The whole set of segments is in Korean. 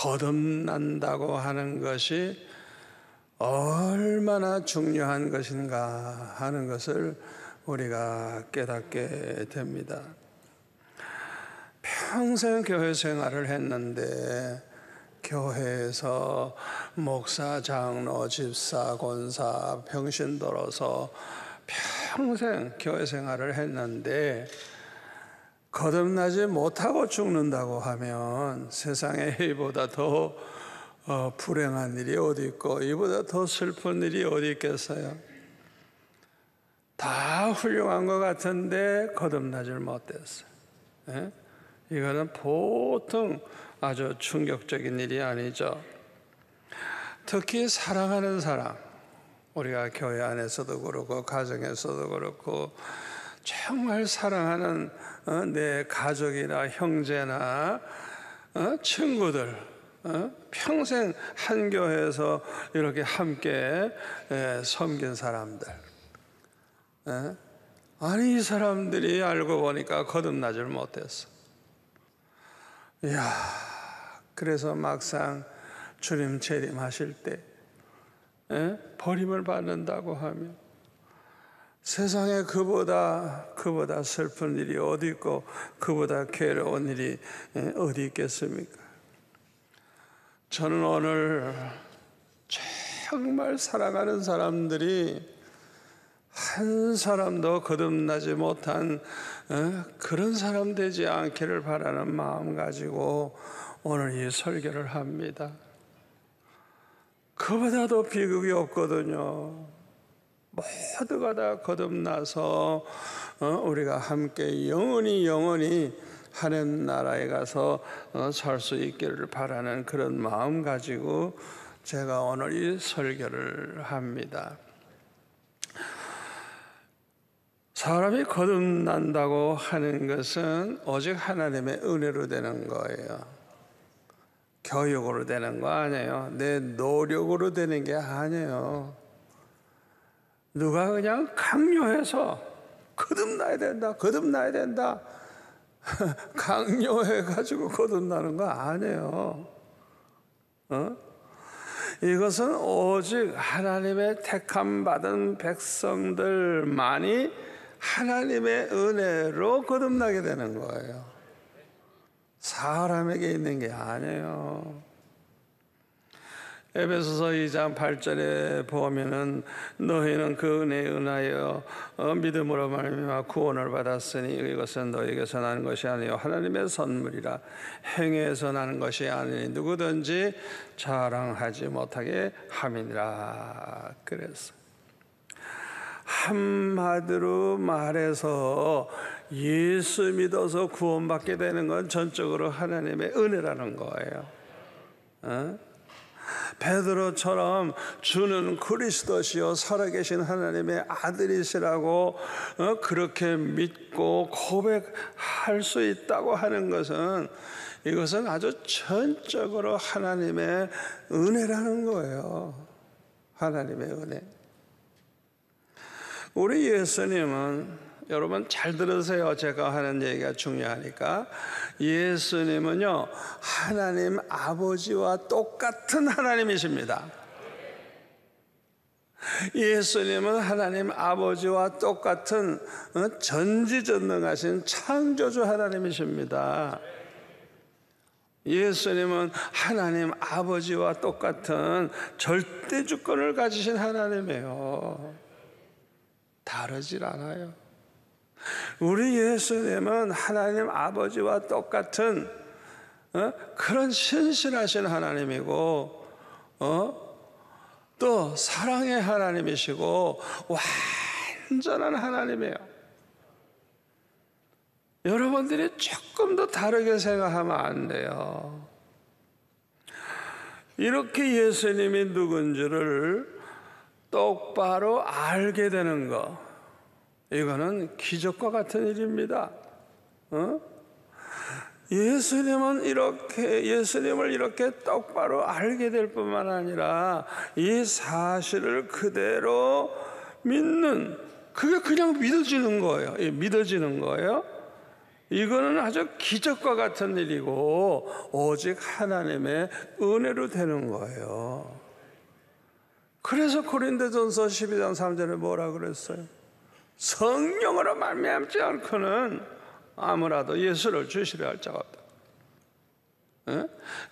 거듭난다고 하는 것이 얼마나 중요한 것인가 하는 것을 우리가 깨닫게 됩니다. 평생 교회 생활을 했는데 교회에서 목사, 장로, 집사, 권사, 평신도로서 평생 교회 생활을 했는데 거듭나지 못하고 죽는다고 하면 세상에 이보다 더 불행한 일이 어디 있고 이보다 더 슬픈 일이 어디 있겠어요? 다 훌륭한 것 같은데 거듭나질 못했어요. 예? 이거는 보통 아주 충격적인 일이 아니죠. 특히 사랑하는 사람, 우리가 교회 안에서도 그렇고 가정에서도 그렇고 정말 사랑하는 내 가족이나 형제나 친구들, 평생 한 교회에서 이렇게 함께 섬긴 사람들, 아니 이 사람들이 알고 보니까 거듭나질 못했어. 이야, 그래서 막상 주님 재림하실 때 버림을 받는다고 하면 세상에 그보다 슬픈 일이 어디 있고 그보다 괴로운 일이 어디 있겠습니까? 저는 오늘 정말 사랑하는 사람들이 한 사람도 거듭나지 못한 그런 사람 되지 않기를 바라는 마음 가지고 오늘 이 설교를 합니다. 그보다도 비극이 없거든요. 모두가 다 거듭나서 우리가 함께 영원히 하나님 나라에 가서 살 수 있기를 바라는 그런 마음 가지고 제가 오늘 이 설교를 합니다. 사람이 거듭난다고 하는 것은 오직 하나님의 은혜로 되는 거예요. 교육으로 되는 거 아니에요. 내 노력으로 되는 게 아니에요. 누가 그냥 강요해서 거듭나야 된다 강요해가지고 거듭나는 거 아니에요. 이것은 오직 하나님의 택함 받은 백성들만이 하나님의 은혜로 거듭나게 되는 거예요. 사람에게 있는 게 아니에요. 에베소서 2장 8절에 보면은 너희는 그 은혜에 은하여 믿음으로 말미암아 구원을 받았으니 이것은 너희에게서 나는 것이 아니요 하나님의 선물이라 행위에서 나는 것이 아니니 누구든지 자랑하지 못하게 함이니라. 그래서 한마디로 말해서 예수 믿어서 구원받게 되는 건 전적으로 하나님의 은혜라는 거예요. 베드로처럼 주는 그리스도시요 살아계신 하나님의 아들이시라고 그렇게 믿고 고백할 수 있다고 하는 것은 이것은 아주 전적으로 하나님의 은혜라는 거예요. 하나님의 은혜. 우리 예수님은 여러분 잘 들으세요. 제가 하는 얘기가 중요하니까. 예수님은요 하나님 아버지와 똑같은 하나님이십니다. 예수님은 하나님 아버지와 똑같은 전지전능하신 창조주 하나님이십니다. 예수님은 하나님 아버지와 똑같은 절대주권을 가지신 하나님이에요. 다르질 않아요. 우리 예수님은 하나님 아버지와 똑같은 그런 신실하신 하나님이고 또 사랑의 하나님이시고 완전한 하나님이에요. 여러분들이 조금 더 다르게 생각하면 안 돼요. 이렇게 예수님이 누군지를 똑바로 알게 되는 것, 이거는 기적과 같은 일입니다. 예수님을 이렇게 똑바로 알게 될 뿐만 아니라 이 사실을 그대로 믿는, 그게 그냥 믿어지는 거예요. 믿어지는 거예요. 이거는 아주 기적과 같은 일이고 오직 하나님의 은혜로 되는 거예요. 그래서 고린도전서 12장 3절에 뭐라 그랬어요? 성령으로 말미암지 않고는 아무라도 예수를 주시려 할 자가 없다.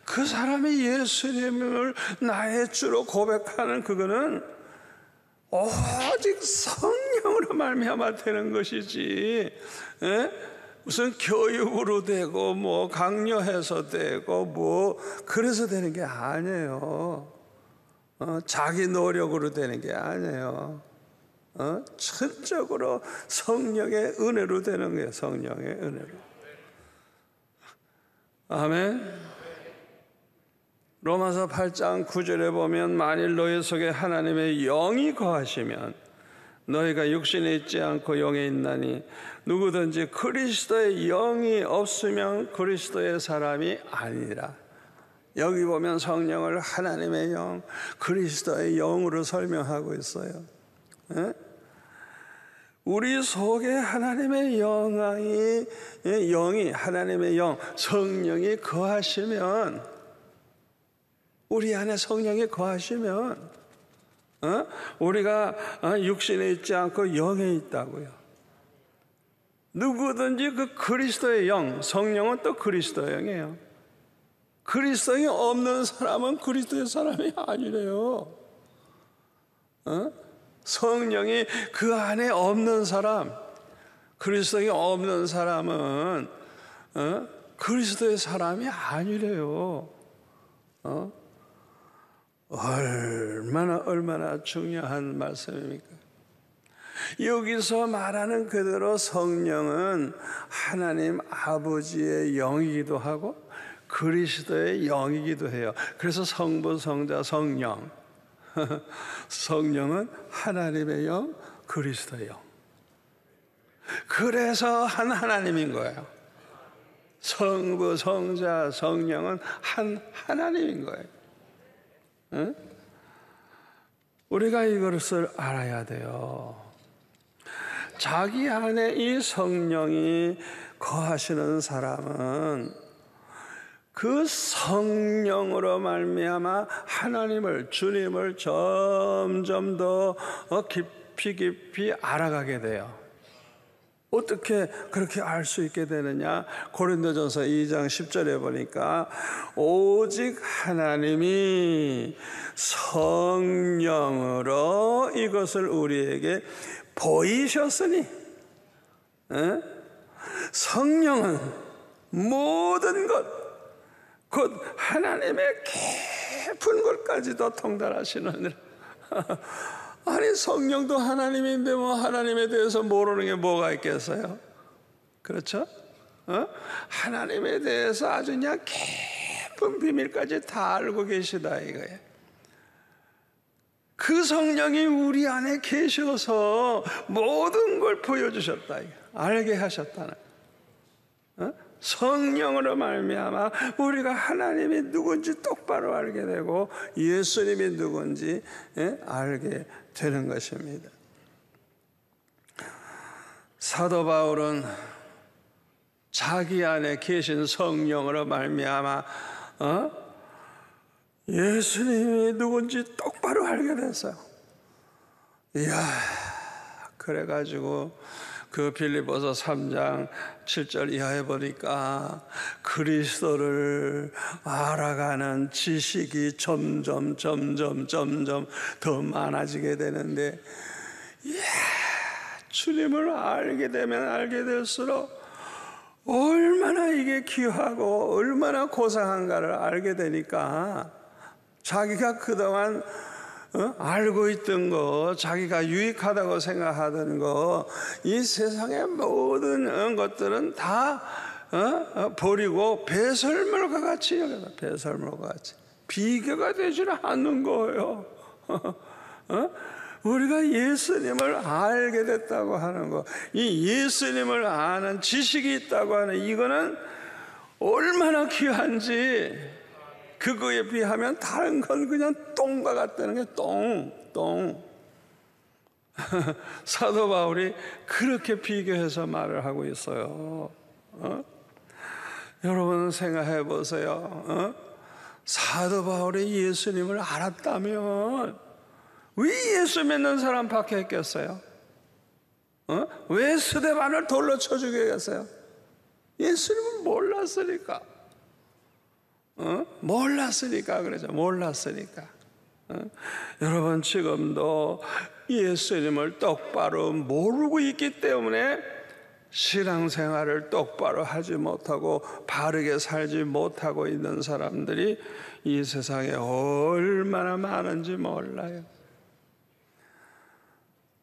그 사람이 예수님을 나의 주로 고백하는 그거는 오직 성령으로 말미암아 되는 것이지, 무슨 교육으로 되고 뭐 강요해서 되고 뭐 그래서 되는 게 아니에요. 자기 노력으로 되는 게 아니에요. 전적으로 성령의 은혜로 되는 거예요. 성령의 은혜로. 아멘. 로마서 8장 9절에 보면 만일 너희 속에 하나님의 영이 거하시면 너희가 육신에 있지 않고 영에 있나니 누구든지 그리스도의 영이 없으면 그리스도의 사람이 아니라. 여기 보면 성령을 하나님의 영, 그리스도의 영으로 설명하고 있어요. 우리 속에 하나님의 영이 하나님의 영, 성령이 거하시면, 우리 안에 성령이 거하시면 우리가 육신에 있지 않고 영에 있다고요. 누구든지 그 그리스도의 영, 성령은 또 그리스도의 영이에요. 그리스도가 없는 사람은 그리스도의 사람이 아니래요. 성령이 그 안에 없는 사람, 그리스도가 없는 사람은 그리스도의 사람이 아니래요. 얼마나 중요한 말씀입니까? 여기서 말하는 그대로 성령은 하나님 아버지의 영이기도 하고 그리스도의 영이기도 해요. 그래서 성부, 성자, 성령. 성령은 하나님의 영, 그리스도의 영. 그래서 한 하나님인 거예요. 성부, 성자, 성령은 한 하나님인 거예요. 우리가 이것을 알아야 돼요. 자기 안에 이 성령이 거하시는 사람은 그 성령으로 말미암아 하나님을, 주님을 점점 더 깊이 알아가게 돼요. 어떻게 그렇게 알 수 있게 되느냐? 고린도전서 2장 10절에 보니까 오직 하나님이 성령으로 이것을 우리에게 보이셨으니, 성령은 모든 것, 곧 하나님의 깊은 것까지도 통달하시느니라. 아니, 성령도 하나님인데 뭐 하나님에 대해서 모르는 게 뭐가 있겠어요? 그렇죠? 하나님에 대해서 아주 그냥 깊은 비밀까지 다 알고 계시다 이거예요. 그 성령이 우리 안에 계셔서 모든 걸 보여주셨다, 알게 하셨다는. 성령으로 말미암아 우리가 하나님이 누군지 똑바로 알게 되고 예수님이 누군지 알게 되는 것입니다. 사도 바울은 자기 안에 계신 성령으로 말미암아 예수님이 누군지 똑바로 알게 됐어요. 이야, 그래가지고 그 빌립보서 3장 7절 이하에 보니까 그리스도를 알아가는 지식이 점점 더 많아지게 되는데, 이야, 주님을 알게 되면 알게 될수록 얼마나 이게 귀하고 얼마나 고상한가를 알게 되니까 자기가 그동안 알고 있던 거, 자기가 유익하다고 생각하던 거, 이 세상의 모든 것들은 다 버리고 배설물과 같이 여기다, 배설물과 같이 비교가 되지는 않는 거예요. 우리가 예수님을 알게 됐다고 하는 거, 이 예수님을 아는 지식이 있다고 하는 이거는 얼마나 귀한지, 그거에 비하면 다른 건 그냥 똥과 같다는 게 똥. 사도 바울이 그렇게 비교해서 말을 하고 있어요. 여러분 생각해 보세요. 사도 바울이 예수님을 알았다면 왜 예수 믿는 사람 박해했겠어요? 왜 스데반을 돌로 쳐 죽이겠어요? 예수님은 몰랐으니까. 몰랐으니까 그러죠. 몰랐으니까. 여러분 지금도 예수님을 똑바로 모르고 있기 때문에 신앙생활을 똑바로 하지 못하고 바르게 살지 못하고 있는 사람들이 이 세상에 얼마나 많은지 몰라요.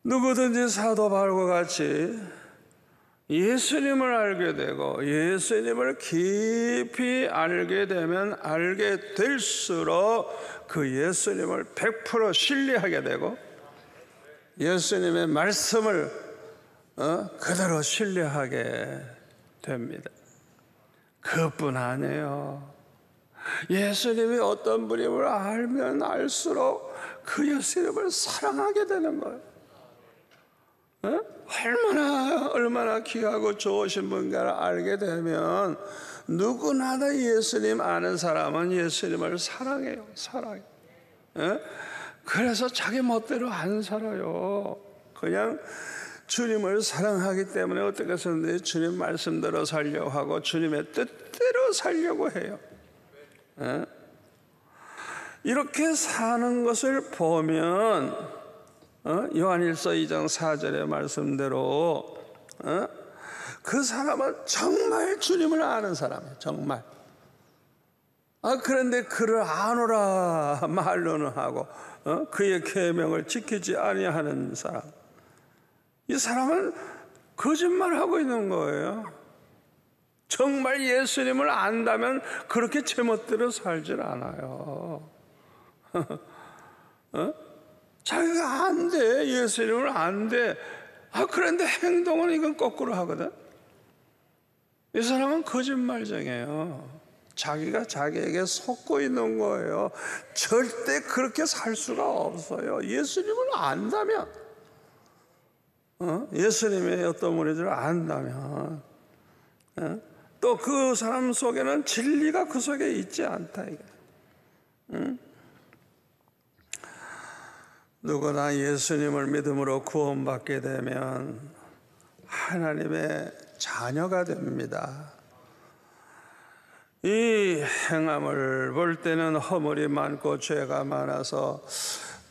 누구든지 사도 바울과 같이 예수님을 알게 되고 예수님을 깊이 알게 되면 알게 될수록 그 예수님을 100% 신뢰하게 되고 예수님의 말씀을 그대로 신뢰하게 됩니다. 그뿐 아니에요. 예수님이 어떤 분임을 알면 알수록 그 예수님을 사랑하게 되는 거예요. 얼마나 귀하고 좋으신 분가를 알게 되면 누구나 다 예수님 아는 사람은 예수님을 사랑해요. 사랑해요. 그래서 자기 멋대로 안 살아요. 그냥 주님을 사랑하기 때문에 어떻게 해서든지 주님 말씀대로 살려고 하고 주님의 뜻대로 살려고 해요. 이렇게 사는 것을 보면 요한일서 2장 4절의 말씀대로 그 사람은 정말 주님을 아는 사람이에요. 정말. 그런데 그를 아노라 말로는 하고 그의 계명을 지키지 아니하는 사람, 이 사람은 거짓말하고 있는 거예요. 정말 예수님을 안다면 그렇게 제멋대로 살질 않아요. 자기가 안 돼. 예수님을 안 돼. 그런데 행동은 이건 거꾸로 하거든. 이 사람은 거짓말쟁이에요. 자기가 자기에게 속고 있는 거예요. 절대 그렇게 살 수가 없어요. 예수님을 안다면, 예수님의 어떤 무리들을 안다면, 또 그 사람 속에는 진리가 그 속에 있지 않다. 이게. 누구나 예수님을 믿음으로 구원받게 되면 하나님의 자녀가 됩니다. 이 행함을 볼 때는 허물이 많고 죄가 많아서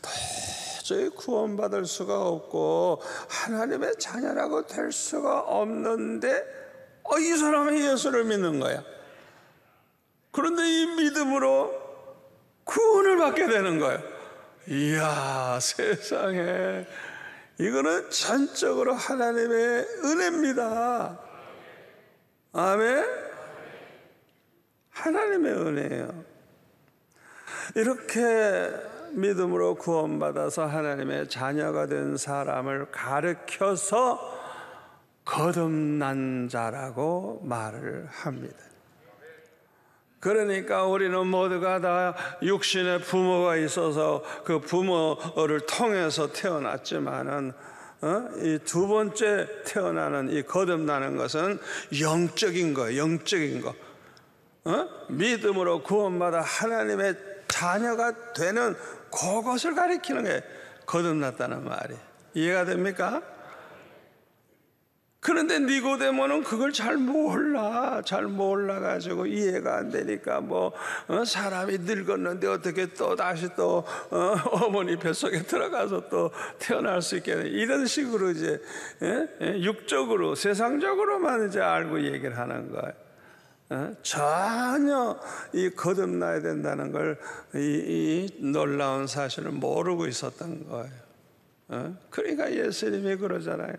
도저히 구원받을 수가 없고 하나님의 자녀라고 될 수가 없는데 이 사람이 예수를 믿는 거야. 그런데 이 믿음으로 구원을 받게 되는 거예요. 이야, 세상에, 이거는 전적으로 하나님의 은혜입니다. 아멘? 하나님의 은혜예요. 이렇게 믿음으로 구원받아서 하나님의 자녀가 된 사람을 가르쳐서 거듭난 자라고 말을 합니다. 그러니까 우리는 모두가 다 육신의 부모가 있어서 그 부모를 통해서 태어났지만은 이 두 번째 태어나는 이 거듭나는 것은 영적인 거예요. 영적인 거. 믿음으로 구원받아 하나님의 자녀가 되는 그것을 가리키는 게 거듭났다는 말이 이해가 됩니까? 그런데 니고데모는 그걸 잘 몰라가지고 이해가 안 되니까 사람이 늙었는데 어떻게 또 다시 또 어머니 뱃속에 들어가서 또 태어날 수 있겠냐, 이런 식으로 이제 육적으로 세상적으로만 이제 알고 얘기를 하는 거예요. 전혀 이 거듭나야 된다는 걸 이 놀라운 사실을 모르고 있었던 거예요. 그러니까 예수님이 그러잖아요.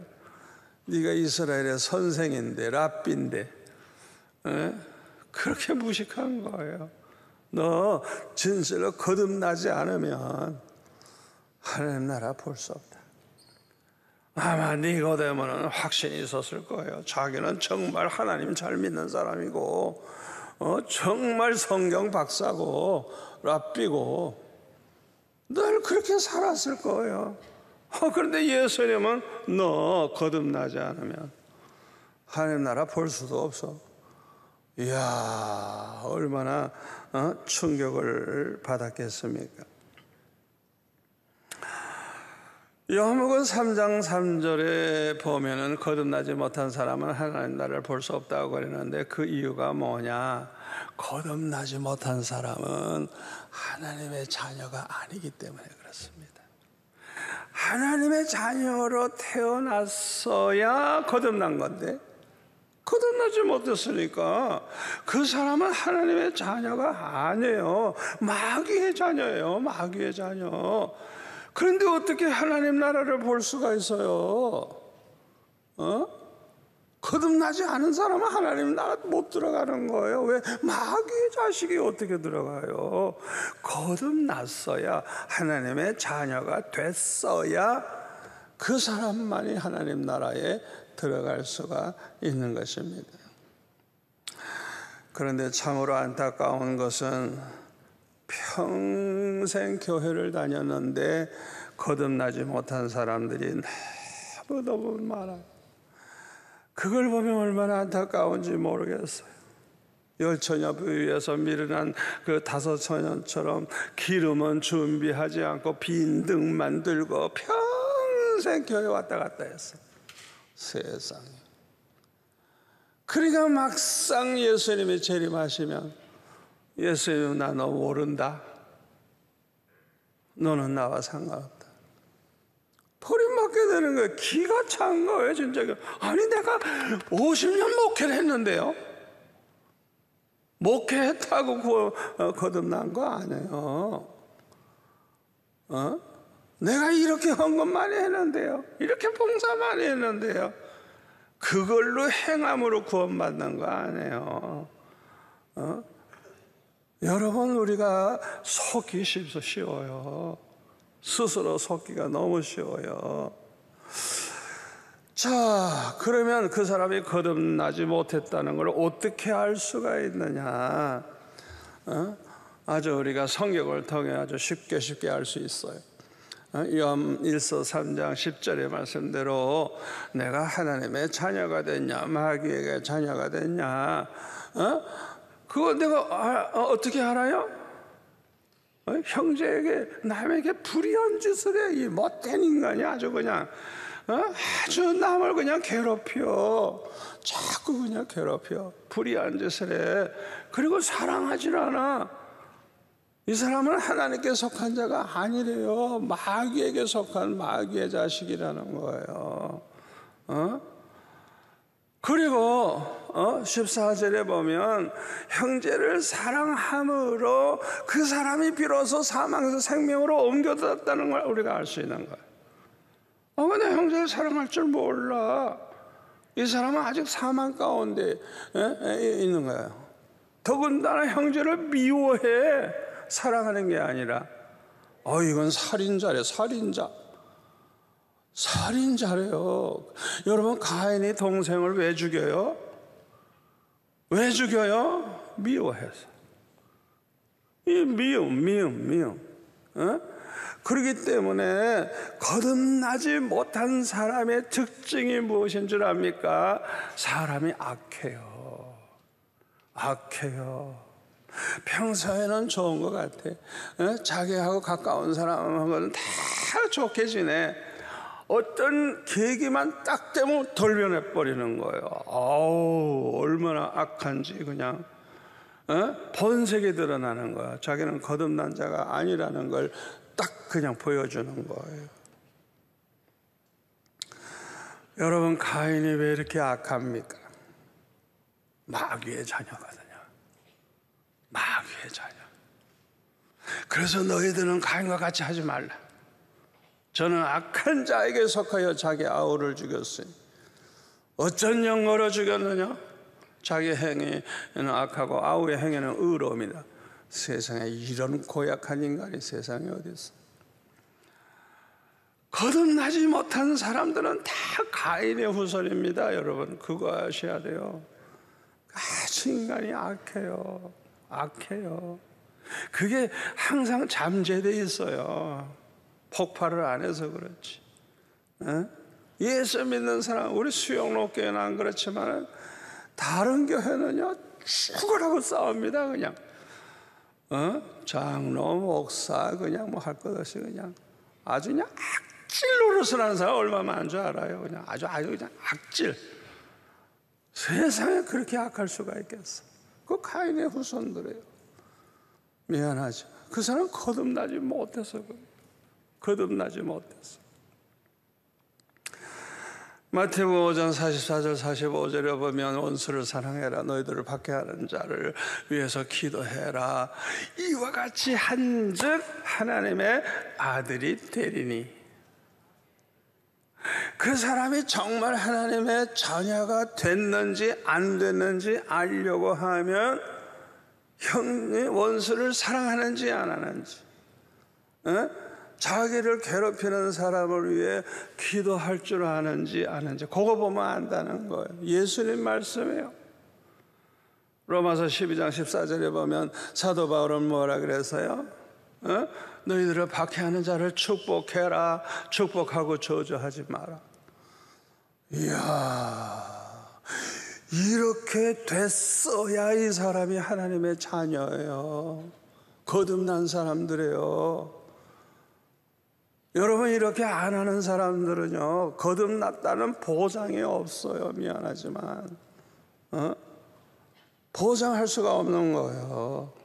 네가 이스라엘의 선생인데 랍비인데 그렇게 무식한 거예요. 너 진실로 거듭나지 않으면 하나님 나라 볼 수 없다. 아마 니고데모는 확신이 있었을 거예요. 자기는 정말 하나님 잘 믿는 사람이고 정말 성경 박사고 랍비고 늘 그렇게 살았을 거예요. 그런데 예수님은 너 거듭나지 않으면 하나님 나라 볼 수도 없어. 이야, 얼마나 충격을 받았겠습니까? 요한복음 3장 3절에 보면은 거듭나지 못한 사람은 하나님 나라를 볼 수 없다고 그러는데 그 이유가 뭐냐? 거듭나지 못한 사람은 하나님의 자녀가 아니기 때문에 그렇습니다. 하나님의 자녀로 태어났어야 거듭난 건데 거듭나지 못했으니까 그 사람은 하나님의 자녀가 아니에요. 마귀의 자녀예요. 마귀의 자녀. 그런데 어떻게 하나님 나라를 볼 수가 있어요? 거듭나지 않은 사람은 하나님 나라 못 들어가는 거예요. 왜? 마귀의 자식이 어떻게 들어가요? 거듭났어야, 하나님의 자녀가 됐어야 그 사람만이 하나님 나라에 들어갈 수가 있는 것입니다. 그런데 참으로 안타까운 것은 평생 교회를 다녔는데 거듭나지 못한 사람들이 너무너무 많아요. 그걸 보면 얼마나 안타까운지 모르겠어요. 열처녀 위에서 미련한 그 다섯 처녀처럼 기름은 준비하지 않고 빈 등만 들고 평생 교회 왔다 갔다 했어요. 세상에. 그러니까 막상 예수님이 재림하시면 예수님, 나 너 모른다. 너는 나와 상관없다. 버림받게 되는 거예요. 기가 찬 거예요, 진짜. 아니, 내가 50년 목회를 했는데요. 목회했다고 거듭난 거 아니에요. 내가 이렇게 헌금 많이 했는데요. 이렇게 봉사 많이 했는데요. 그걸로 행함으로 구원받는 거 아니에요. 여러분, 우리가 속기 쉬워요. 스스로 속기가 너무 쉬워요. 자, 그러면 그 사람이 거듭나지 못했다는 걸 어떻게 알 수가 있느냐? 아주 우리가 성경을 통해 아주 쉽게 알 수 있어요. 요한 1서 3장 10절의 말씀대로 내가 하나님의 자녀가 됐냐, 마귀에게 자녀가 됐냐, 그거 내가 어떻게 알아요? 형제에게, 남에게 불의한 짓을 해. 이 못된 인간이 아주 그냥 아주 남을 그냥 괴롭혀. 자꾸 그냥 괴롭혀. 불의한 짓을 해. 그리고 사랑하질 않아. 이 사람은 하나님께 속한 자가 아니래요. 마귀에게 속한 마귀의 자식이라는 거예요. 그리고 14절에 보면 형제를 사랑함으로 그 사람이 비로소 사망에서 생명으로 옮겨졌다는 걸 우리가 알 수 있는 거예요. 근데 형제를 사랑할 줄 몰라. 이 사람은 아직 사망 가운데 있는 거예요. 더군다나 형제를 미워해. 사랑하는 게 아니라 이건 살인자래. 살인자래요. 여러분, 가인이 동생을 왜 죽여요? 왜 죽여요? 미워해서. 이 미움. 그렇기 때문에 거듭나지 못한 사람의 특징이 무엇인 줄 압니까? 사람이 악해요. 평소에는 좋은 것 같아. 자기하고 가까운 사람하고는 다 좋게 지내. 어떤 계기만 딱 되면 돌변해버리는 거예요. 얼마나 악한지 그냥 본색이 드러나는 거야. 자기는 거듭난 자가 아니라는 걸 딱 그냥 보여주는 거예요. 여러분, 가인이 왜 이렇게 악합니까? 마귀의 자녀거든요. 마귀의 자녀. 그래서 너희들은 가인과 같이 하지 말라. 저는 악한 자에게 속하여 자기 아우를 죽였으니 어쩐 영어로 죽였느냐? 자기 행위는 악하고 아우의 행위는 의로움이다. 세상에 이런 고약한 인간이 세상에 어디 있어? 거듭나지 못한 사람들은 다 가인의 후손입니다. 여러분, 그거 아셔야 돼요. 아주 인간이 악해요. 그게 항상 잠재되어 있어요. 폭발을 안 해서 그렇지. 예수 믿는 사람, 우리 수영로 교회는 안 그렇지만 다른 교회는요 죽으라고 싸웁니다. 그냥 장로, 목사 그냥 뭐 할 것 없이 그냥 아주 그냥 악질 노릇을 하는 사람 얼마나 많은 줄 알아요. 그냥 아주 그냥 악질. 세상에 그렇게 악할 수가 있겠어. 그 가인의 후손들이에요. 미안하죠. 그 사람 거듭나지 못해서 거듭나지 못했어. 마태복음 5장 44절 45절에 보면 원수를 사랑해라, 너희들을 박해하는 자를 위해서 기도해라. 이와 같이 한즉 하나님의 아들이 되리니. 그 사람이 정말 하나님의 자녀가 됐는지 안 됐는지 알려고 하면 원수를 사랑하는지 안 하는지, 자기를 괴롭히는 사람을 위해 기도할 줄 아는지 아는지 그거 보면 안다는 거예요. 예수님 말씀이에요. 로마서 12장 14절에 보면 사도 바울은 뭐라 그래서요? 너희들을 박해하는 자를 축복해라. 축복하고 저주하지 마라. 이야, 이렇게 됐어야 이 사람이 하나님의 자녀예요. 거듭난 사람들이에요. 여러분, 이렇게 안 하는 사람들은요 거듭났다는 보장이 없어요. 미안하지만 보장할 수가 없는 거예요.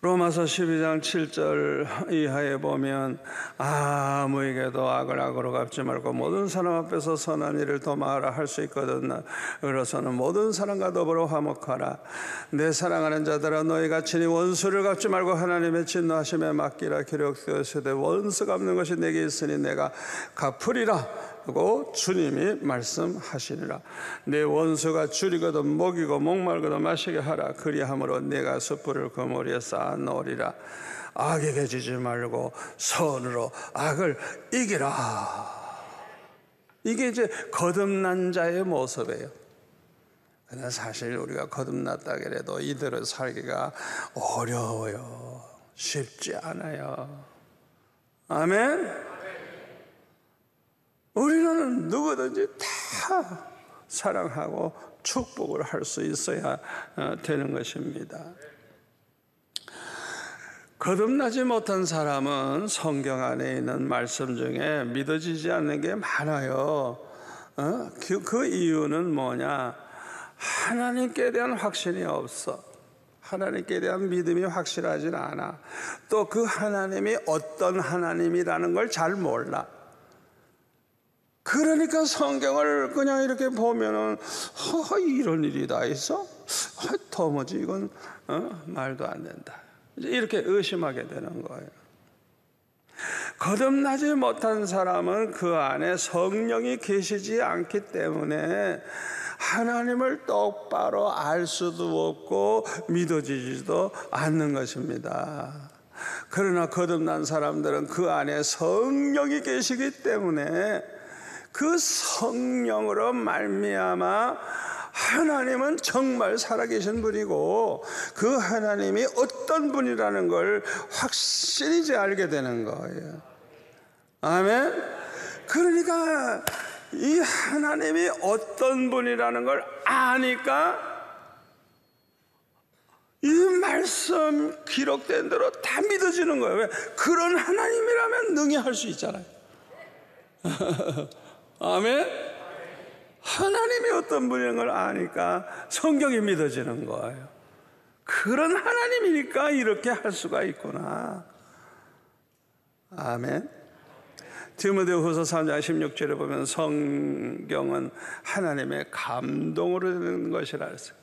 로마서 12장 7절 이하에 보면 아무에게도 악을 악으로 갚지 말고 모든 사람 앞에서 선한 일을 도모하라 할 수 있거든. 그래서는 모든 사람과 더불어 화목하라. 내 사랑하는 자들아, 너희가 친히 원수를 갚지 말고 하나님의 진노하심에 맡기라. 기록되었으되 원수 갚는 것이 내게 있으니 내가 갚으리라 하고 주님이 말씀하시니라. 내 원수가 줄이거든 먹이고 목말거든 마시게 하라. 그리함으로 내가 숯불을 그 머리에 쌓아 놓으리라. 악에게 지지 말고 선으로 악을 이기라. 이게 이제 거듭난 자의 모습이에요. 그러나 사실 우리가 거듭났다 그래도 이대로 살기가 어려워요. 쉽지 않아요. 아멘. 우리는 누구든지 다 사랑하고 축복을 할 수 있어야 되는 것입니다. 거듭나지 못한 사람은 성경 안에 있는 말씀 중에 믿어지지 않는 게 많아요. 그 이유는 뭐냐? 하나님께 대한 확신이 없어. 하나님께 대한 믿음이 확실하진 않아. 또 그 하나님이 어떤 하나님이라는 걸 잘 몰라. 그러니까 성경을 그냥 이렇게 보면은 이런 일이 다 있어? 도무지 이건 말도 안 된다. 이렇게 의심하게 되는 거예요. 거듭나지 못한 사람은 그 안에 성령이 계시지 않기 때문에 하나님을 똑바로 알 수도 없고 믿어지지도 않는 것입니다. 그러나 거듭난 사람들은 그 안에 성령이 계시기 때문에 그 성령으로 말미암아 하나님은 정말 살아계신 분이고 그 하나님이 어떤 분이라는 걸 확실히 이제 알게 되는 거예요. 아멘. 그러니까 이 하나님이 어떤 분이라는 걸 아니까 이 말씀 기록된 대로 다 믿어지는 거예요. 왜? 그런 하나님이라면 능히 할 수 있잖아요. 아멘. 하나님이 어떤 분인 걸 아니까 성경이 믿어지는 거예요. 그런 하나님이니까 이렇게 할 수가 있구나. 아멘. 디모데후서 3장 16절에 보면 성경은 하나님의 감동으로 되는 것이라 했어요.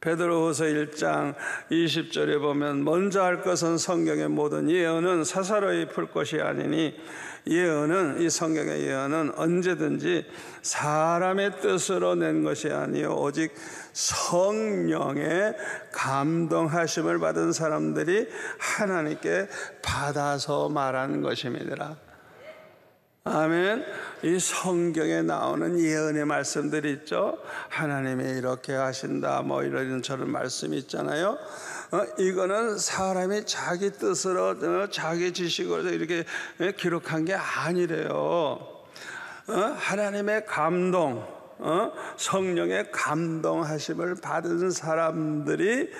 베드로후서 1장 20절에 보면 먼저 할 것은 성경의 모든 예언은 사사로이 풀 것이 아니니 예언은 이 성경의 예언은 언제든지 사람의 뜻으로 낸 것이 아니요 오직 성령의 감동하심을 받은 사람들이 하나님께 받아서 말한 것입니다. 아멘. 이 성경에 나오는 예언의 말씀들이 있죠. 하나님이 이렇게 하신다 뭐 이런 저런 말씀이 있잖아요. 이거는 사람이 자기 뜻으로 자기 지식으로 이렇게 기록한 게 아니래요. 하나님의 감동, 성령의 감동하심을 받은 사람들이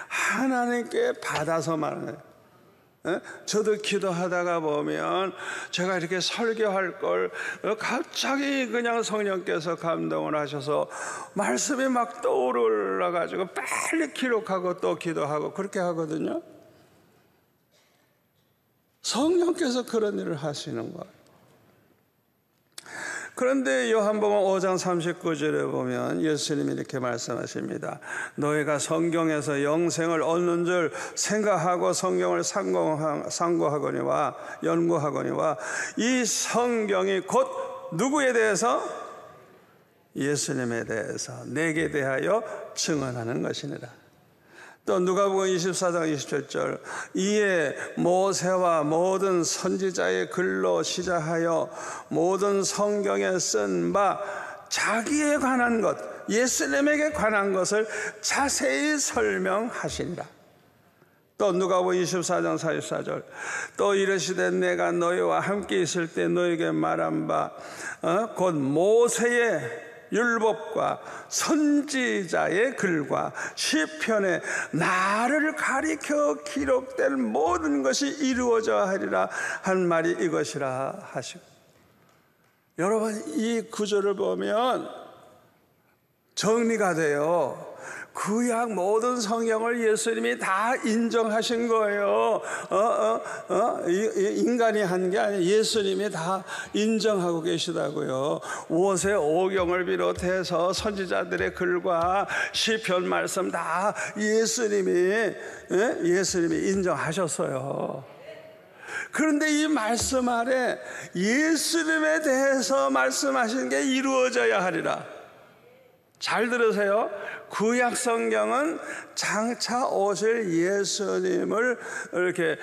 하나님께 받아서 말해요. 저도 기도하다가 보면 제가 이렇게 설교할 걸 갑자기 그냥 성령께서 감동을 하셔서 말씀이 막 떠올라 가지고 빨리 기록하고 또 기도하고 그렇게 하거든요. 성령께서 그런 일을 하시는 거예요. 그런데 요한복음 5장 39절에 보면 예수님이 이렇게 말씀하십니다. 너희가 성경에서 영생을 얻는 줄 생각하고 성경을 상고하거니와 연구하거니와 이 성경이 곧 누구에 대해서? 예수님에 대해서 내게 대하여 증언하는 것이니라. 또 누가복음 24장 27절 이에 모세와 모든 선지자의 글로 시작하여 모든 성경에 쓴 바 자기에 관한 것 예수님에게 관한 것을 자세히 설명하시니라. 또 누가복음 24장 44절 또 이르시되 내가 너희와 함께 있을 때 너희에게 말한 바 곧 모세의 율법과 선지자의 글과 시편에 나를 가리켜 기록된 모든 것이 이루어져 하리라 한 말이 이것이라 하시고, 여러분 이 구절을 보면 정리가 돼요. 구약 모든 성경을 예수님이 다 인정하신 거예요. 인간이 한 게 아니라 예수님이 다 인정하고 계시다고요. 모세오경을 비롯해서 선지자들의 글과 시편 말씀 다 예수님이 인정하셨어요. 그런데 이 말씀 아래 예수님에 대해서 말씀하신 게 이루어져야 하리라. 잘 들으세요. 구약 성경은 장차 오실 예수님을 이렇게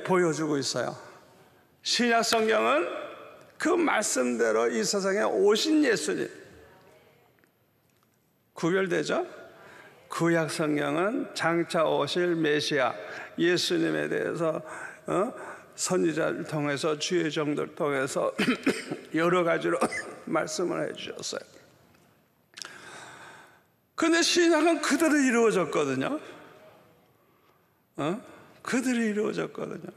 보여주고 있어요. 신약 성경은 그 말씀대로 이 세상에 오신 예수님 구별되죠? 구약 성경은 장차 오실 메시아 예수님에 대해서 선지자를 통해서 주의 종들을 통해서 여러 가지로 말씀을 해주셨어요. 근데 신약은 그대로 이루어졌거든요. 그대로 이루어졌거든요.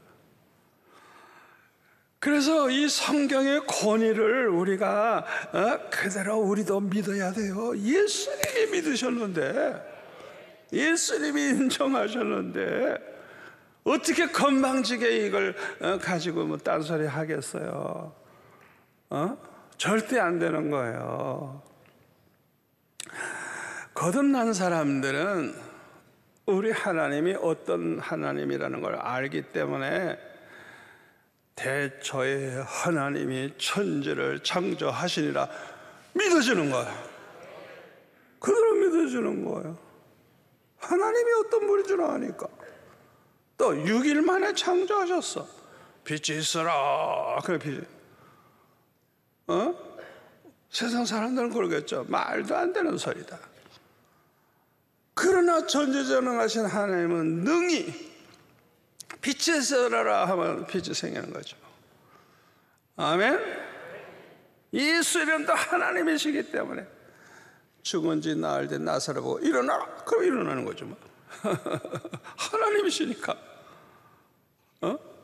그래서 이 성경의 권위를 우리가 그대로 우리도 믿어야 돼요. 예수님이 믿으셨는데, 예수님이 인정하셨는데 어떻게 건방지게 이걸 가지고 뭐 딴소리 하겠어요? 절대 안 되는 거예요. 거듭난 사람들은 우리 하나님이 어떤 하나님이라는 걸 알기 때문에 대초에 하나님이 천지를 창조하시니라 믿어지는 거예요. 그대로 믿어지는 거예요. 하나님이 어떤 분인 줄 아니까. 또 6일 만에 창조하셨어. 빛이 있어라. 그래 빛이. 세상 사람들은 그러겠죠. 말도 안 되는 소리다. 그러나 전지전능하신 하나님은 능히 빛이 있어라 하면 빛이 생기는 거죠. 아멘. 예수님도 하나님이시기 때문에 죽은 지 나흘 된 나사를 보고 일어나라. 그럼 일어나는 거죠. 뭐. 하나님이시니까.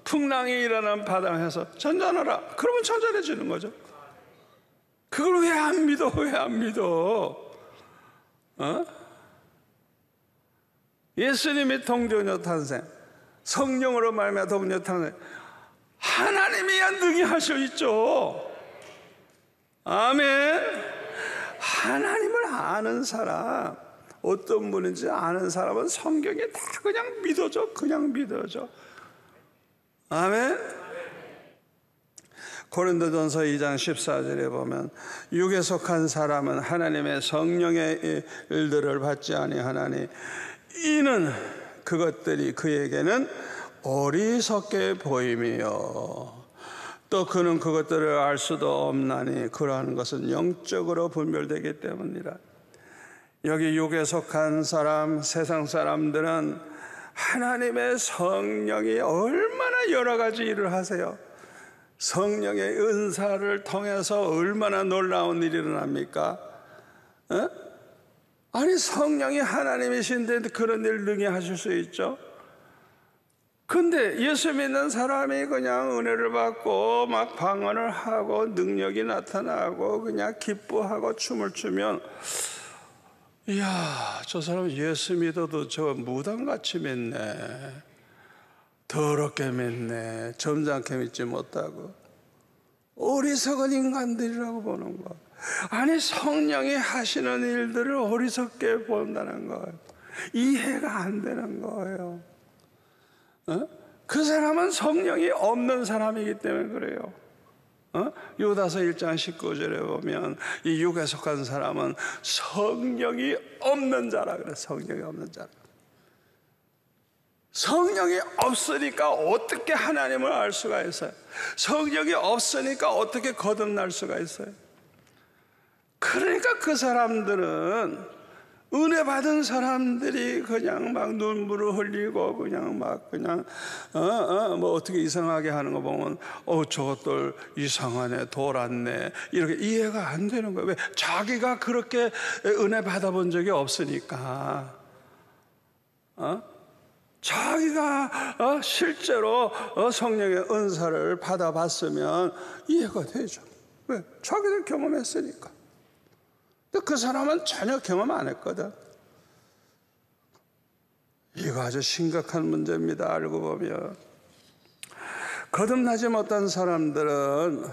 풍랑이 일어난 바다에서 잔잔하라. 그러면 잔잔해지는 거죠. 그걸 왜 안 믿어? 왜 안 믿어? 예수님이 동정녀 탄생, 성령으로 말미암아 동정녀 탄생, 하나님이야 능히 하셔 있죠. 아멘. 하나님을 아는 사람, 어떤 분인지 아는 사람은 성경에 다 그냥 믿어져. 그냥 믿어져. 아멘. 고린도전서 2장 14절에 보면 육에 속한 사람은 하나님의 성령의 일들을 받지 아니하나니 이는 그것들이 그에게는 어리석게 보임이요 또 그는 그것들을 알 수도 없나니 그러한 것은 영적으로 분별되기 때문이라. 여기 육에 속한 사람, 세상 사람들은 하나님의 성령이 얼마나 여러 가지 일을 하세요. 성령의 은사를 통해서 얼마나 놀라운 일이 일어납니까? 아니, 성령이 하나님이신데 그런 일 능히 하실 수 있죠? 근데 예수 믿는 사람이 그냥 은혜를 받고 막 방언을 하고 능력이 나타나고 그냥 기뻐하고 춤을 추면, 이야, 저 사람 예수 믿어도 저 무당같이 믿네, 더럽게 믿네, 점잖게 믿지 못하고 어리석은 인간들이라고 보는 거. 아니, 성령이 하시는 일들을 어리석게 본다는 거예요. 이해가 안 되는 거예요. 그 사람은 성령이 없는 사람이기 때문에 그래요. 유다서 1장 19절에 보면 이 육에 속한 사람은 성령이 없는 자라 그래. 성령이 없는 자라. 성령이 없으니까 어떻게 하나님을 알 수가 있어요? 성령이 없으니까 어떻게 거듭날 수가 있어요? 그러니까 그 사람들은, 은혜 받은 사람들이 그냥 막 눈물을 흘리고 그냥 막 뭐 어떻게 이상하게 하는 거 보면 저것들 이상하네, 돌았네, 이렇게 이해가 안 되는 거예요. 왜? 자기가 그렇게 은혜 받아본 적이 없으니까. 자기가 실제로 성령의 은사를 받아봤으면 이해가 되죠. 왜? 자기들 경험했으니까. 근데 그 사람은 전혀 경험 안 했거든. 이거 아주 심각한 문제입니다. 알고 보면. 거듭나지 못한 사람들은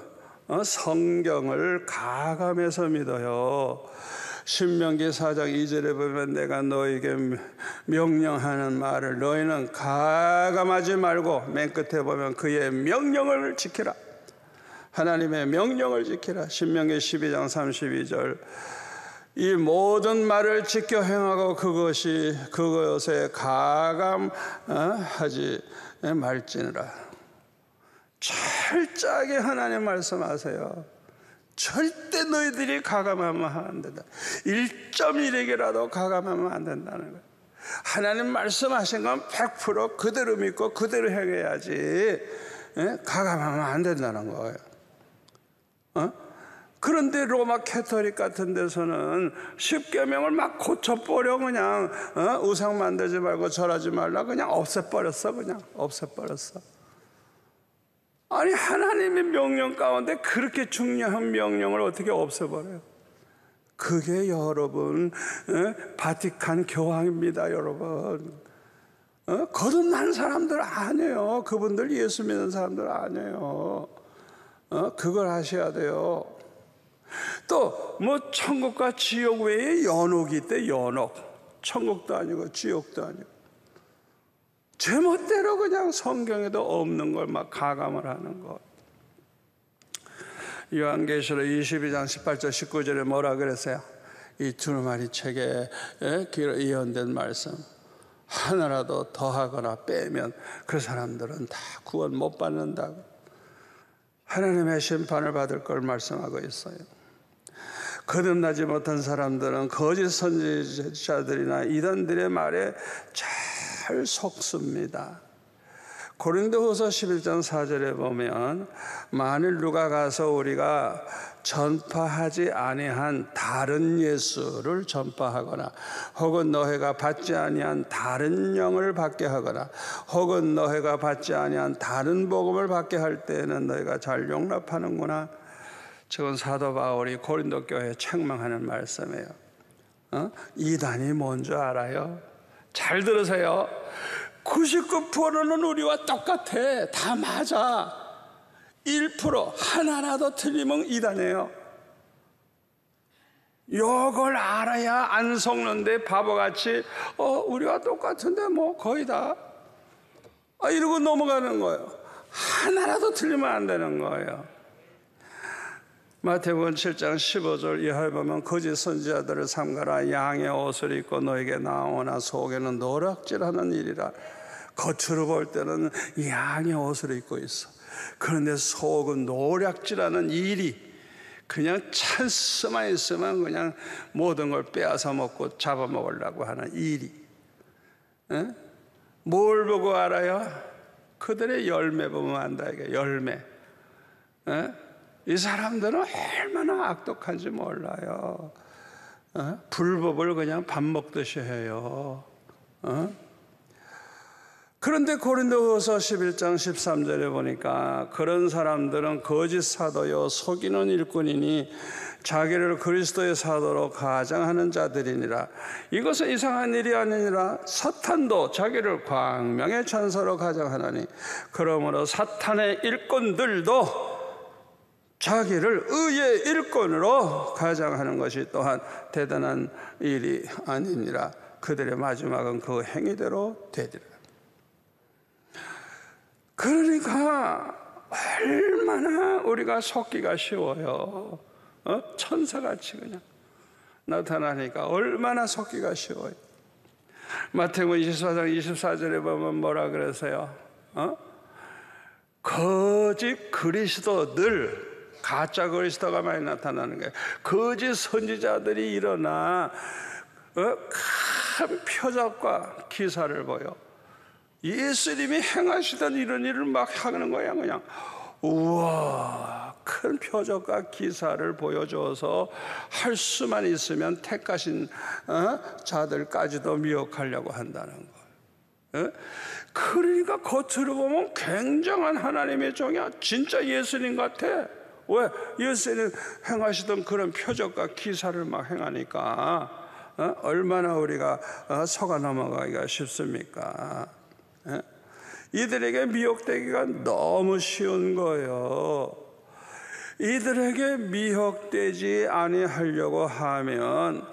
성경을 가감해서 믿어요. 신명기 4장 2절에 보면 내가 너에게 명령하는 말을 너희는 가감하지 말고, 맨 끝에 보면 그의 명령을 지키라. 하나님의 명령을 지키라. 신명기 12장 32절 이 모든 말을 지켜 행하고 그것에 가감하지 말지니라. 철저하게 하나님 말씀하세요. 절대 너희들이 가감하면 안 된다. 1.1에게라도 가감하면 안 된다는 거예요. 하나님 말씀하신 건 100% 그대로 믿고 그대로 행해야지 가감하면 안 된다는 거예요. 그런데 로마 캐토릭 같은 데서는 10계명을 막 고쳐버려. 그냥 우상 만들지 말고 절하지 말라 그냥 없애버렸어. 그냥 없애버렸어. 아니, 하나님의 명령 가운데 그렇게 중요한 명령을 어떻게 없애버려요? 그게 여러분 바티칸 교황입니다. 여러분, 거듭난 사람들 아니에요. 그분들 예수 믿는 사람들 아니에요. 그걸 하셔야 돼요. 또 뭐 천국과 지옥 외에 연옥이 있대. 연옥. 천국도 아니고 지옥도 아니고 제멋대로 그냥 성경에도 없는 걸 막 가감을 하는 것. 요한계시록 22장 18절 19절에 뭐라 그랬어요? 이 두루마리 책에 예언된 말씀 하나라도 더하거나 빼면 그 사람들은 다 구원 못 받는다고, 하나님의 심판을 받을 걸 말씀하고 있어요. 거듭나지 못한 사람들은 거짓 선지자들이나 이단들의 말에 잘 속습니다. 고린도후서 11장 4절에 보면 만일 누가 가서 우리가 전파하지 아니한 다른 예수를 전파하거나 혹은 너희가 받지 아니한 다른 영을 받게 하거나 혹은 너희가 받지 아니한 다른 복음을 받게 할 때에는 너희가 잘 용납하는구나. 저건 사도 바울이 고린도 교회에 책망하는 말씀이에요. 이단이 뭔지 알아요? 잘 들으세요. 99%는 우리와 똑같아. 다 맞아. 1% 하나라도 틀리면 이단이에요. 이걸 알아야 안 속는데 바보같이 우리와 똑같은데 뭐 거의 다 이러고 넘어가는 거예요. 하나라도 틀리면 안 되는 거예요. 마태복음 7장 15절 이하에 보면 거짓 선지자들을 삼가라. 양의 옷을 입고 너에게 나오나 속에는 노략질하는 일이라. 겉으로 볼 때는 양의 옷을 입고 있어. 그런데 속은 노략질하는 일이 그냥 찬스만 있으면 그냥 모든 걸 빼앗아 먹고 잡아먹으려고 하는 일이. 뭘 보고 알아요? 그들의 열매 보면 안다. 이게 열매. 이 사람들은 얼마나 악독한지 몰라요. 불법을 그냥 밥 먹듯이 해요. 그런데 고린도후서 11장 13절에 보니까 그런 사람들은 거짓 사도요 속이는 일꾼이니 자기를 그리스도의 사도로 가장하는 자들이니라. 이것은 이상한 일이 아니니라. 사탄도 자기를 광명의 천사로 가장하나니 그러므로 사탄의 일꾼들도 자기를 의의 일꾼으로 가장하는 것이 또한 대단한 일이 아니니라. 그들의 마지막은 그 행위대로 되리라. 그러니까 얼마나 우리가 속기가 쉬워요. 천사같이 그냥 나타나니까 얼마나 속기가 쉬워요. 마태복음 24장 24절에 보면 뭐라 그러세요? 거짓 그리스도들, 가짜 그리스도가 많이 나타나는 거예요. 거짓 선지자들이 일어나 큰 표적과 기사를 보여. 예수님이 행하시던 이런 일을 막 하는 거야. 그냥 우와, 큰 표적과 기사를 보여줘서 할 수만 있으면 택하신 자들까지도 미혹하려고 한다는 거예요. 그러니까 겉으로 보면 굉장한 하나님의 종이야. 진짜 예수님 같아. 왜? 예수님 행하시던 그런 표적과 기사를 막 행하니까 얼마나 우리가 속아 넘어가기가 쉽습니까? 이들에게 미혹되기가 너무 쉬운 거예요. 이들에게 미혹되지 아니하려고 하면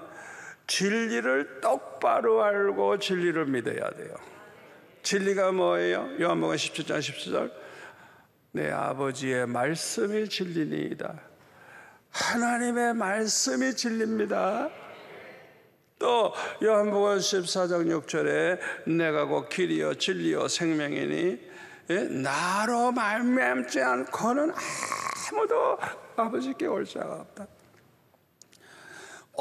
진리를 똑바로 알고 진리를 믿어야 돼요. 진리가 뭐예요? 요한복음 17장 17절 내 아버지의 말씀이 진리니이다. 하나님의 말씀이 진리입니다. 또 요한복음 14장 6절에 내가 곧 길이요 진리요 생명이니 나로 말미암지 않고는 아무도 아버지께 올 자가 없다.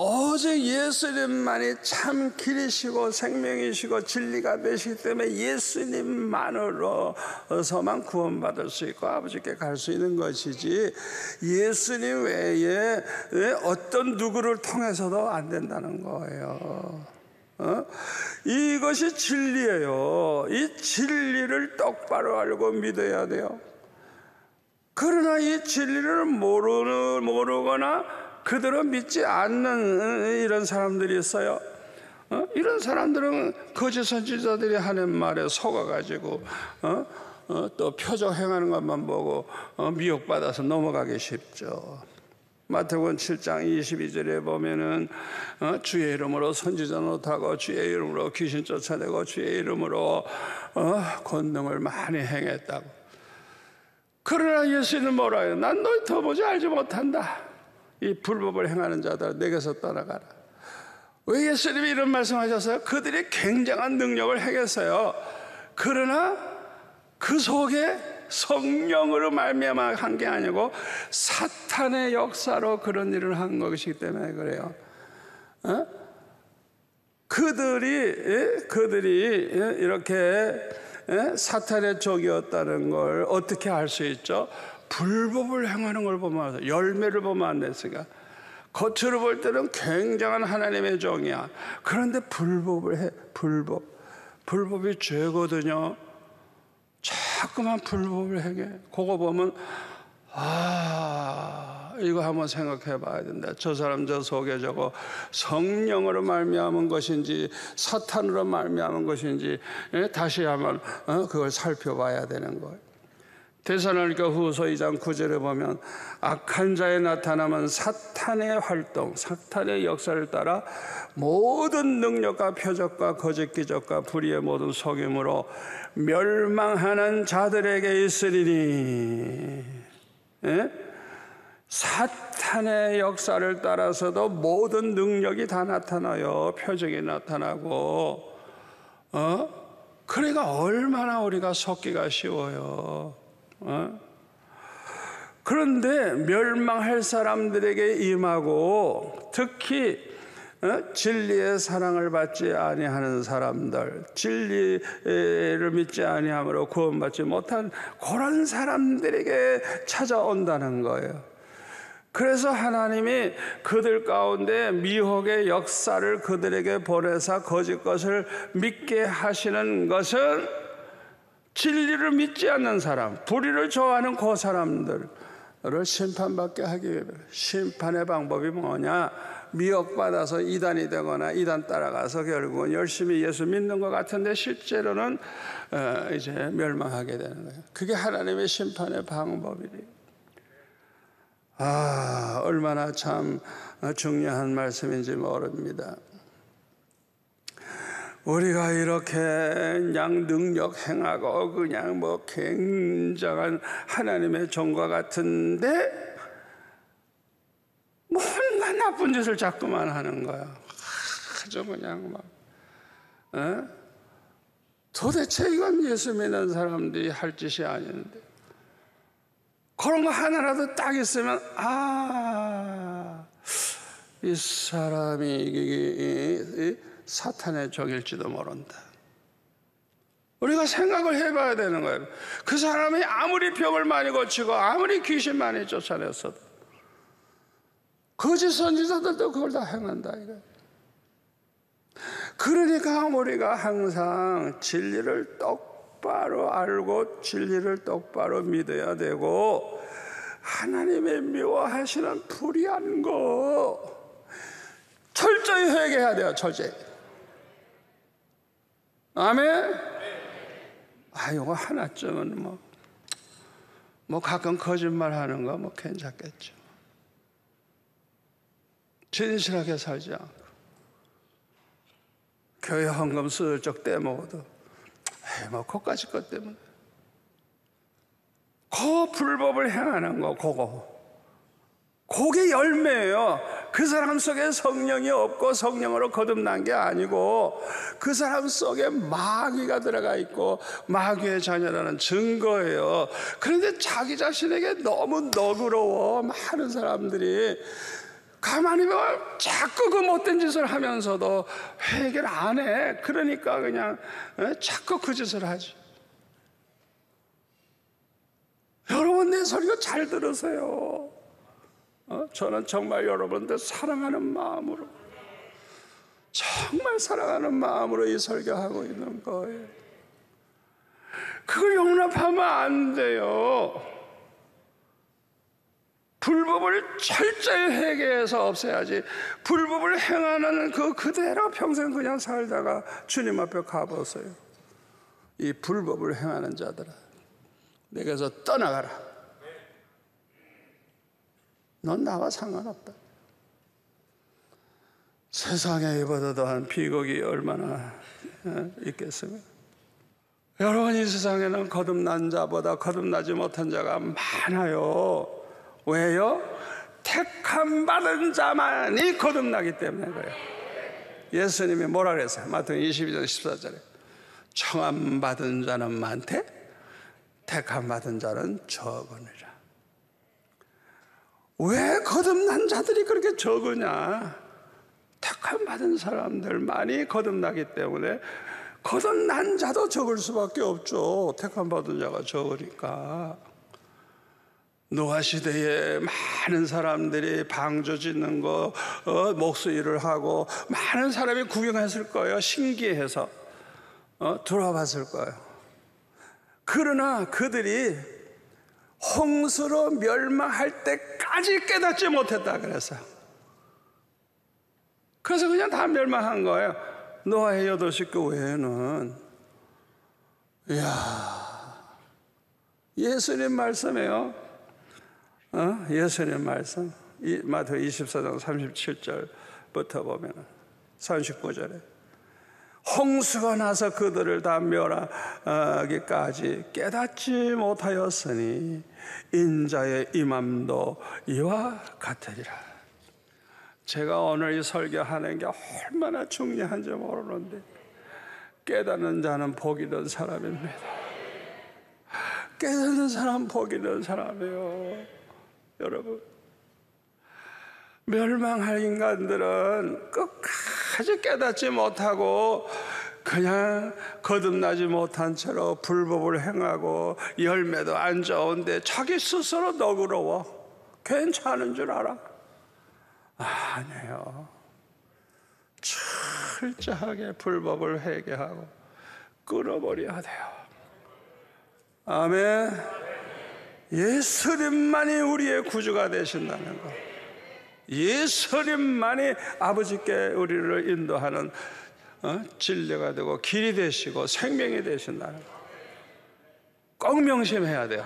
오직 예수님만이 참 길이시고 생명이시고 진리가 되시기 때문에 예수님만으로서만 구원받을 수 있고 아버지께 갈 수 있는 것이지 예수님 외에 어떤 누구를 통해서도 안 된다는 거예요. 이것이 진리예요. 이 진리를 똑바로 알고 믿어야 돼요. 그러나 이 진리를 모르거나 그대로 믿지 않는 이런 사람들이 있어요. 이런 사람들은 거짓 선지자들이 하는 말에 속아가지고 또 표적 행하는 것만 보고 미혹받아서 넘어가기 쉽죠. 마태복음 7장 22절에 보면은 주의 이름으로 선지자 노릇하고 주의 이름으로 귀신 쫓아내고 주의 이름으로 권능을 많이 행했다고. 그러나 예수는 뭐라 해요? 난 너희 도무지 알지 못한다. 이 불법을 행하는 자들 내게서 떠나가라. 왜 예수님이 이런 말씀하셨어요? 그들이 굉장한 능력을 행했어요. 그러나 그 속에 성령으로 말미암아 한 게 아니고 사탄의 역사로 그런 일을 한 것이기 때문에 그래요. 그들이 이렇게 사탄의 적이었다는 걸 어떻게 알 수 있죠? 불법을 행하는 걸 보면, 열매를 보면 안 됐으니까. 겉으로 볼 때는 굉장한 하나님의 종이야. 그런데 불법을 해. 불법이 죄거든요. 자꾸만 불법을 행해. 그거 보면 이거 한번 생각해 봐야 된다. 저 사람 저 속에 저거 성령으로 말미암은 것인지 사탄으로 말미암은 것인지 다시 한번 그걸 살펴봐야 되는 거예요. 데살로니가 후서 2장 9절에 보면 악한 자의 나타남은 사탄의 활동, 사탄의 역사를 따라 모든 능력과 표적과 거짓 기적과 불의의 모든 속임으로 멸망하는 자들에게 있으리니. 사탄의 역사를 따라서도 모든 능력이 다 나타나요. 표적이 나타나고. 그러니까 얼마나 우리가 속기가 쉬워요. 그런데 멸망할 사람들에게 임하고 특히 진리의 사랑을 받지 아니하는 사람들, 진리를 믿지 아니함으로 구원받지 못한 그런 사람들에게 찾아온다는 거예요. 그래서 하나님이 그들 가운데 미혹의 역사를 그들에게 보내사 거짓 것을 믿게 하시는 것은 진리를 믿지 않는 사람, 불의를 좋아하는 그 사람들을 심판받게 하기 위해. 심판의 방법이 뭐냐? 미혹받아서 이단이 되거나 이단 따라가서 결국은 열심히 예수 믿는 것 같은데 실제로는 이제 멸망하게 되는 거예요. 그게 하나님의 심판의 방법이래요. 얼마나 참 중요한 말씀인지 모릅니다. 우리가 이렇게 그냥 능력 행하고 그냥 뭐 굉장한 하나님의 종과 같은데 뭔가 나쁜 짓을 자꾸만 하는 거야. 아주 그냥 막 도대체 이건 예수 믿는 사람들이 할 짓이 아닌데 그런 거 하나라도 딱 있으면 이 사람이 사탄의 적일지도 모른다. 우리가 생각을 해봐야 되는 거예요. 그 사람이 아무리 병을 많이 고치고 아무리 귀신 많이 쫓아냈어도 거짓 선지자들도 그걸 다 행한다 이거예요. 그러니까 우리가 항상 진리를 똑바로 알고 진리를 똑바로 믿어야 되고 하나님의 미워하시는 불의한 거 철저히 회개해야 돼요. 철저히. 아멘. 이거 하나쯤은 뭐 가끔 거짓말하는 거 뭐 괜찮겠죠. 진실하게 살지 않고 교회 헌금 슬쩍 떼먹어도 뭐 그까짓 것 때문에 그 불법을 행하는 거 그게 열매예요. 그 사람 속에 성령이 없고 성령으로 거듭난 게 아니고 그 사람 속에 마귀가 들어가 있고 마귀의 자녀라는 증거예요. 그런데 자기 자신에게 너무 너그러워 많은 사람들이 가만히 보면 자꾸 그 못된 짓을 하면서도 회개를 안 해. 그러니까 그냥 자꾸 그 짓을 하지. 여러분 내 설교 잘 들으세요. 저는 정말 여러분들 사랑하는 마음으로 정말 사랑하는 마음으로 이 설교하고 있는 거예요. 그걸 용납하면 안 돼요. 불법을 철저히 회개해서 없애야지. 불법을 행하는 그대로 평생 그냥 살다가 주님 앞에 가보세요. 이 불법을 행하는 자들아, 내게서 떠나가라. 넌 나와 상관없다. 세상에 입어도 더한 비극이 얼마나 있겠습니까? 여러분, 이 세상에는 거듭난 자보다 거듭나지 못한 자가 많아요. 왜요? 택함 받은 자만이 거듭나기 때문에 그래요. 예수님이 뭐라 그랬어요? 마태복음 22장 14절에 청함 받은 자는 많되 택함 받은 자는 적으니라. 왜 거듭난 자들이 그렇게 적으냐? 택함 받은 사람들만이 거듭나기 때문에 거듭난 자도 적을 수밖에 없죠. 택함 받은 자가 적으니까. 노아 시대에 많은 사람들이 방주 짓는 거, 목수일을 하고 많은 사람이 구경했을 거예요. 신기해서 들어봤을 거예요. 그러나 그들이 홍수로 멸망할 때까지 깨닫지 못했다 그랬어요. 그래서 그냥 다 멸망한 거예요. 노아의 8식구 외에는. 이야, 예수님 말씀이에요. 예수님 말씀. 마태복음 24장 37절부터 보면 39절에 홍수가 나서 그들을 다 멸하기까지 깨닫지 못하였으니 인자의 임함도 이와 같으리라. 제가 오늘 이 설교하는 게 얼마나 중요한지 모르는데 깨닫는 자는 복이 있는 사람입니다. 깨닫는 사람 복이 있는 사람이에요. 여러분, 멸망할 인간들은 끝까지 깨닫지 못하고 그냥 거듭나지 못한 채로 불법을 행하고 열매도 안 좋은데 자기 스스로 너그러워 괜찮은 줄 알아? 아니에요. 철저하게 불법을 회개하고 끊어버려야 돼요. 아멘. 예수님만이 우리의 구주가 되신다는 것, 예수님만이 아버지께 우리를 인도하는 진리가 되고 길이 되시고 생명이 되신다는 것 꼭 명심해야 돼요.